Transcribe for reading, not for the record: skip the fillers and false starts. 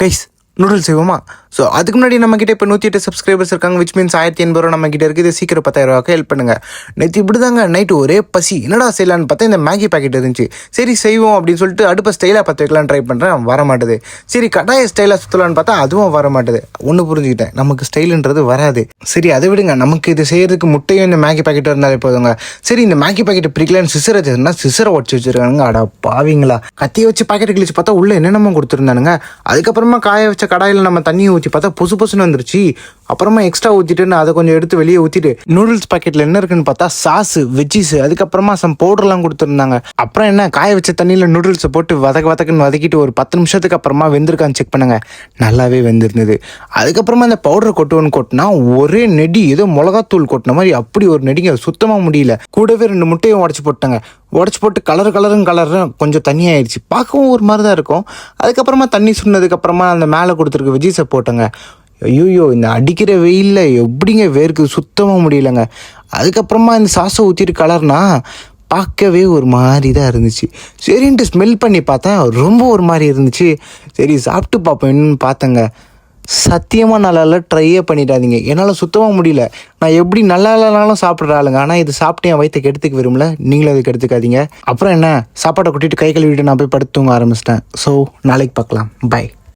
Guys noodles செய்வோமா? So அதுக்கு முன்னாடி நம்மக்கிட்ட இப்போ 108 சப்ஸ்கிரைபர்ஸ் இருக்காங்க, விச் மீன்ஸ் 1080 ரூபா நம்மக்கிட்ட இருக்குது. சீக்கிரம் 10,000 ரூபாய்க்கு ஹெல்ப் பண்ணுங்க. நேற்று இப்படி தாங்க நைட்டு ஒரே பசி, என்னடா செய்யலான்னு பார்த்தா இந்த மேகி பாக்கெட் இருந்துச்சு. சரி செய்வோம் அப்படின்னு சொல்லிட்டு அடுப்பை ஸ்டைலாக பற்ற வைக்கலான்னு ட்ரை பண்ணுறேன், வர மாட்டுது. சரி கடாயை ஸ்டைலாக சுற்றலான்னு பார்த்தா அதுவும் வர மாட்டுது. ஒன்று புரிஞ்சுக்கிட்டேன், நமக்கு ஸ்டைலுன்றது வராது. சரி அதை விடுங்க, நமக்கு இது செய்யறதுக்கு முட்டையும் இந்த மேகி பாக்கெட் இருந்தாலே போதுங்க. சரி இந்த மேகி பாக்கெட் பிரிக்கலான்னு சிசரை வச்சுருந்தா சிசரை உடச்சி வச்சிருக்காங்க. அடா பாவீங்களா, கத்தியை வச்சு பாக்கெட் கிழிச்சு பார்த்தா உள்ள என்னென்னமோ கொடுத்துருந்தானுங்க. அதுக்கப்புறமா காய வச்ச கடாயில் நம்ம தண்ணியை ஊற்றி பார்த்தா பொசு பொசுன்னு வந்துருச்சு. அப்புறமா எக்ஸ்ட்ரா ஊற்றிட்டு நான் அதை கொஞ்சம் எடுத்து வெளியே ஊற்றிட்டு நூடுல்ஸ் பாக்கெட்டில் என்ன இருக்குன்னு பார்த்தா சாஸு, வெஜ்ஜீஸு, அதுக்கப்புறமா சம் பவுடர்லாம் கொடுத்துருந்தாங்க. அப்புறம் என்ன, காய வச்ச தண்ணியில் நூடுல்ஸை போட்டு வதக்குன்னு வதக்கிட்டு ஒரு 10 நிமிஷத்துக்கு அப்புறமா வெந்திருக்கான்னு செக் பண்ணுங்க. நல்லாவே வெந்திருந்தது. அதுக்கப்புறமா அந்த பவுடரை கொட்டினா ஒரே நெடி, ஏதோ மிளகாத்தூள் கொட்டின மாதிரி அப்படி ஒரு நெடிங்க, சுத்தமாக முடியல. கூடவே 2 முட்டையும் உடச்சி போட்டு கலரும் கொஞ்சம் தண்ணியாயிடுச்சு. பார்க்கவும் ஒரு மாதிரி தான் இருக்கும். அதுக்கப்புறமா தண்ணி சுண்ணதுக்கப்புறமா அந்த மேலே கொடுத்துருக்க வெஜ்ஜீஸை போட்டேங்க. ஐயோ இந்த அடிக்கிற வெயிலில் எப்படிங்க வேர்க்குது, சுத்தமாக முடியலைங்க. அதுக்கப்புறமா இந்த சாஸை ஊற்றிட்டு கலர்னா பார்க்கவே ஒரு மாதிரி தான் இருந்துச்சு. சரின்ட்டு ஸ்மெல் பண்ணி பார்த்தா ரொம்ப ஒரு மாதிரி இருந்துச்சு. சரி சாப்பிட்டு பார்ப்போம் என்னன்னு பார்த்தேங்க. சத்தியமாக நல்லா இல்லை, ட்ரையே பண்ணிடாதீங்க. என்னால் சுத்தமாக முடியல. நான் எப்படி நல்லா இல்லைனாலும் சாப்பிட்ற ஆளுங்க, ஆனால் இது சாப்பிட்டு என் வயிற்று கெடுத்துக்க விரும்பல. நீங்களும் அதுக்கு எடுத்துக்காதீங்க. அப்புறம் என்ன, சாப்பாட்டை கொட்டிட்டு கை கழுவிட்டு நான் போய் படுத்து தூங்க ஆரம்பிச்சிட்டேன். ஸோ நாளைக்கு பார்க்கலாம், பை.